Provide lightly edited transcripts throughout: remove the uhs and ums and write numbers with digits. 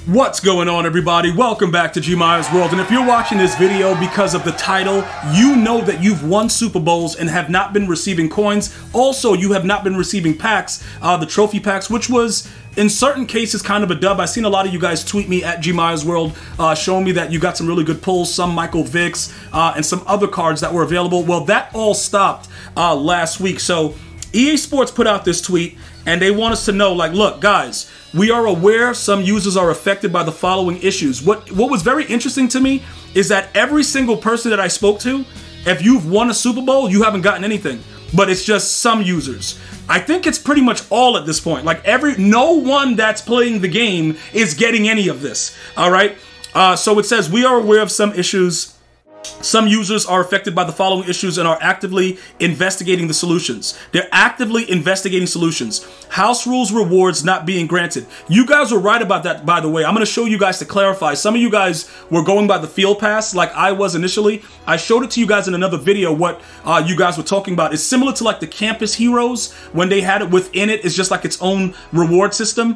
What's going on, everybody? Welcome back to G Myers World. And if you're watching this video because of the title, you know that you've won Super Bowls and have not been receiving coins. Also, you have not been receiving packs, the trophy packs, which was in certain cases kind of a dub. I've seen a lot of you guys tweet me at G Myers World showing me that you got some really good pulls, some Michael Vicks, and some other cards that were available. Well, that all stopped last week. So EA Sports put out this tweet and they want us to know, like, look, guys, we are aware some users are affected by the following issues. What was very interesting to me is that every single person that I spoke to, if you've won a Super Bowl, you haven't gotten anything. But it's just some users. I think it's pretty much all at this point. Like no one that's playing the game is getting any of this. All right. So it says we are aware of some issues. Some users are affected by the following issues and are actively investigating the solutions. They're actively investigating solutions. House rules rewards not being granted. You guys were right about that, by the way. I'm going to show you guys to clarify. Some of you guys were going by the field pass like I was initially. I showed it to you guys in another video what you guys were talking about. It's similar to like the Campus Heroes when they had it within it. It's just like its own reward system.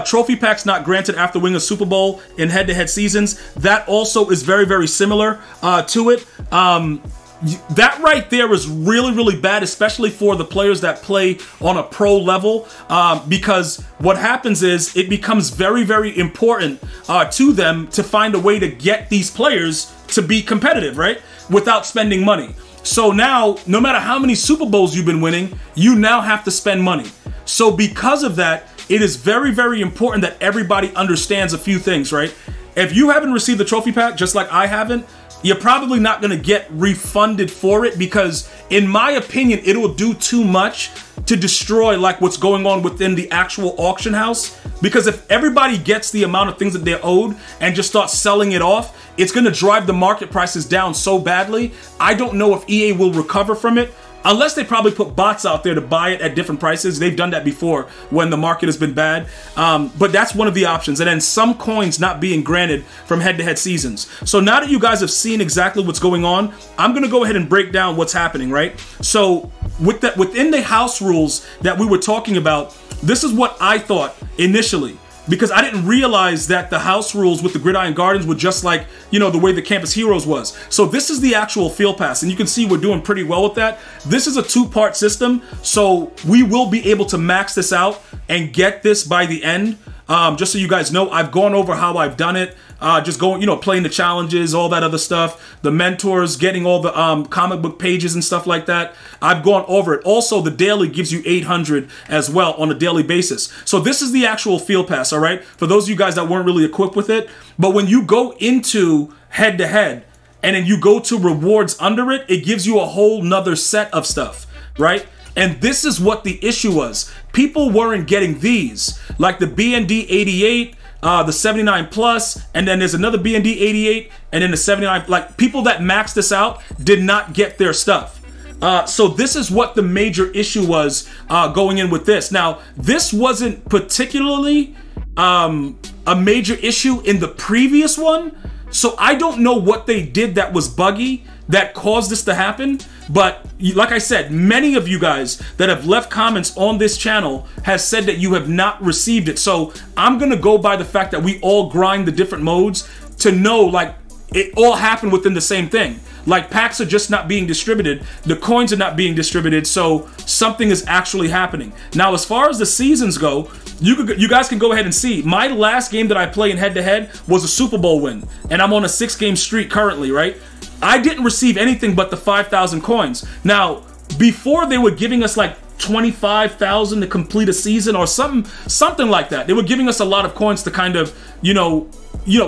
Trophy packs not granted after winning a Super Bowl in head-to-head seasons. That also is very, very similar to it. That right there is really, really bad, especially for the players that play on a pro level, because what happens is it becomes very, very important to them to find a way to get these players to be competitive, right? Without spending money. So now, no matter how many Super Bowls you've been winning, you now have to spend money. So because of that, it is very, very important that everybody understands a few things, right? If you haven't received the trophy pack, just like I haven't, you're probably not going to get refunded for it because, in my opinion, it will do too much to destroy like what's going on within the actual auction house. Because if everybody gets the amount of things that they're owed and just starts selling it off, it's going to drive the market prices down so badly. I don't know if EA will recover from it. Unless they probably put bots out there to buy it at different prices. They've done that before when the market has been bad. But that's one of the options. And then some coins not being granted from head-to-head seasons. So now that you guys have seen exactly what's going on, I'm going to go ahead and break down what's happening, right? So within the house rules that we were talking about, this is what I thought initially. Because I didn't realize that the house rules with the Gridiron Gardens were just like, you know, the way the Campus Heroes was. So this is the actual field pass, and you can see we're doing pretty well with that. This is a two-part system, so we will be able to max this out and get this by the end. Just so you guys know, I've gone over how I've done it. Just going, you know, playing the challenges, all that other stuff, the mentors, getting all the comic book pages and stuff like that. I've gone over it. Also, the daily gives you 800 as well on a daily basis. So this is the actual field pass, all right? For those of you guys that weren't really equipped with it. But when you go into head-to-head and then you go to rewards under it, it gives you a whole nother set of stuff, right? And this is what the issue was. People weren't getting these, like the BND 88, the 79 plus, and then there's another BND 88, and then the 79. Like, people that maxed this out did not get their stuff. So this is what the major issue was going in with this. Now, this wasn't particularly a major issue in the previous one, so I don't know what they did that was buggy that caused this to happen. But like I said, many of you guys that have left comments on this channel has said that you have not received it. So I'm going to go by the fact that we all grind the different modes to know, like, it all happened within the same thing. Like, packs are just not being distributed. The coins are not being distributed. So something is actually happening. Now, as far as the seasons go, you guys can go ahead and see. My last game that I play in head-to-head was a Super Bowl win. And I'm on a 6-game streak currently, right? I didn't receive anything but the 5,000 coins. Now, before they were giving us like 25,000 to complete a season or something like that. They were giving us a lot of coins to kind of, you know,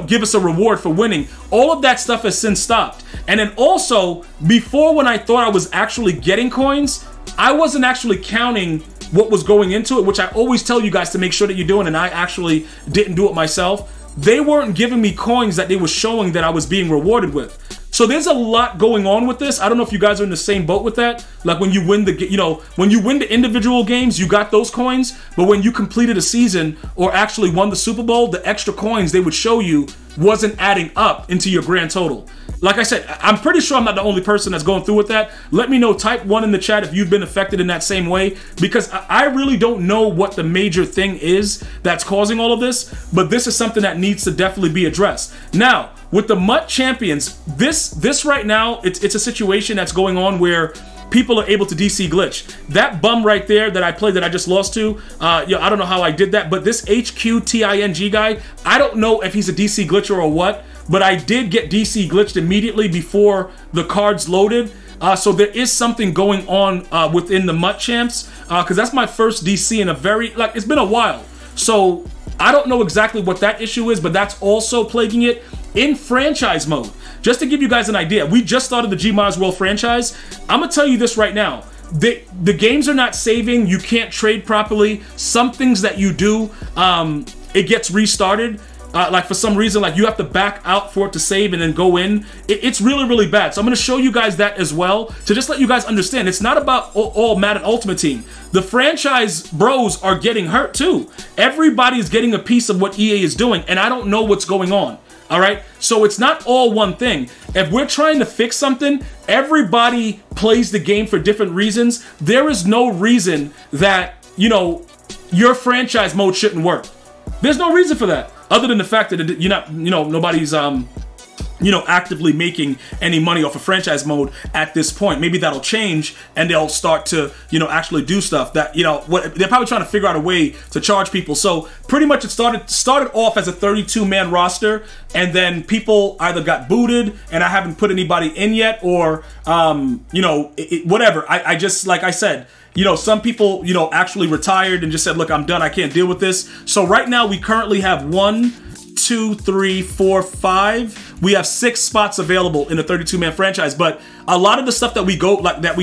give us a reward for winning. All of that stuff has since stopped. And then also, before, when I thought I was actually getting coins, I wasn't actually counting what was going into it, which I always tell you guys to make sure that you're doing, and I actually didn't do it myself. They weren't giving me coins that they were showing that I was being rewarded with. So there's a lot going on with this. I don't know if you guys are in the same boat with that. Like, when you win the, you know, when you win the individual games, you got those coins. But when you completed a season or actually won the Super Bowl, the extra coins they would show you wasn't adding up into your grand total. like I said, I'm pretty sure I'm not the only person that's going through with that. Let me know, type 1 in the chat if you've been affected in that same way, because I really don't know what the major thing is that's causing all of this, but this is something that needs to definitely be addressed. Now, with the MUT Champions, this right now, it's a situation that's going on where people are able to DC glitch. That bum right there that I played that I just lost to, I don't know how I did that, but this HQTING guy, I don't know if he's a DC glitcher or what, but I did get DC glitched immediately before the cards loaded. So there is something going on within the MUT Champs, because that's my first DC in a very, like, it's been a while. So I don't know exactly what that issue is, but that's also plaguing it in franchise mode. Just to give you guys an idea, we just started the G Miles World franchise. I'm gonna tell you this right now. The games are not saving. You can't trade properly. Some things that you do, it gets restarted. Like for some reason, like you have to back out for it to save and then go in. It's really, really bad. So I'm going to show you guys that as well to just let you guys understand. It's not about all Madden Ultimate Team. The franchise bros are getting hurt too. Everybody's getting a piece of what EA is doing, and I don't know what's going on. All right, so it's not all one thing. If we're trying to fix something, everybody plays the game for different reasons. There is no reason that, you know, your franchise mode shouldn't work. There's no reason for that, other than the fact that you're not, you know, nobody's actively making any money off of franchise mode at this point. Maybe that'll change and they'll start to, you know, actually do stuff that, you know, what they're probably trying to figure out a way to charge people. So pretty much it started off as a 32-man roster, and then people either got booted and I haven't put anybody in yet, or you know, whatever. I just, like I said, you know, some people, you know, actually retired and just said, look, I'm done, I can't deal with this. So right now we currently have 1, 2, 3, 4, 5. We have 6 spots available in the 32-man franchise, but a lot of the stuff that we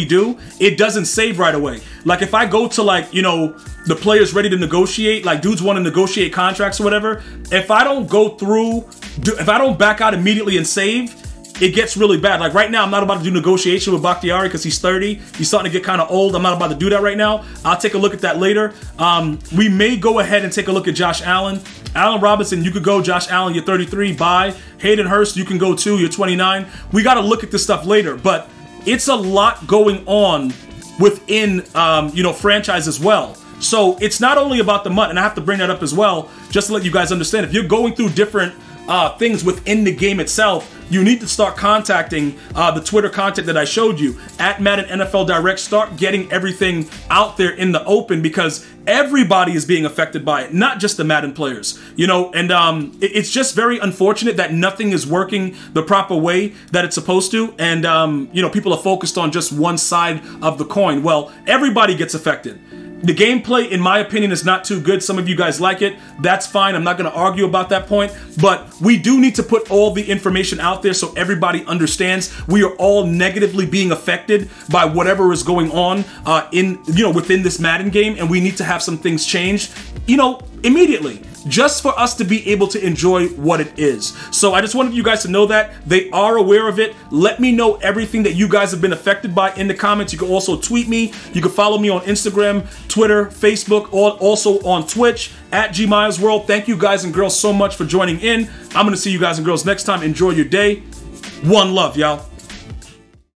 do, it doesn't save right away. Like if I go to, like, you know, the players ready to negotiate, like dudes want to negotiate contracts or whatever, if I don't go through, if I don't back out immediately and save, it gets really bad. Like right now, I'm not about to do negotiation with Bakhtiari because he's 30. He's starting to get kind of old. I'm not about to do that right now. I'll take a look at that later. We may go ahead and take a look at Josh Allen. Allen Robinson, you could go. Josh Allen, you're 33. Bye. Hayden Hurst, you can go too. You're 29. We got to look at this stuff later, but it's a lot going on within, you know, franchise as well. So it's not only about the MUT, and I have to bring that up as well, just to let you guys understand. If you're going through different things within the game itself, you need to start contacting the Twitter contact that I showed you at Madden NFL Direct. Start getting everything out there in the open, because everybody is being affected by it, not just the Madden players, you know. And it's just very unfortunate that nothing is working the proper way that it's supposed to, and you know, people are focused on just one side of the coin. Well, everybody gets affected. The gameplay, in my opinion, is not too good. Some of you guys like it. That's fine. I'm not going to argue about that point. But we do need to put all the information out there so everybody understands we are all negatively being affected by whatever is going on within this Madden game, and we need to have some things changed, you know, immediately, just for us to be able to enjoy what it is. So I just wanted you guys to know that they are aware of it. Let me know everything that you guys have been affected by in the comments. You can also tweet me. You can follow me on Instagram, Twitter, Facebook, or also on Twitch at G Miles World. Thank you guys and girls so much for joining in. I'm going to see you guys and girls next time. Enjoy your day. One love, y'all.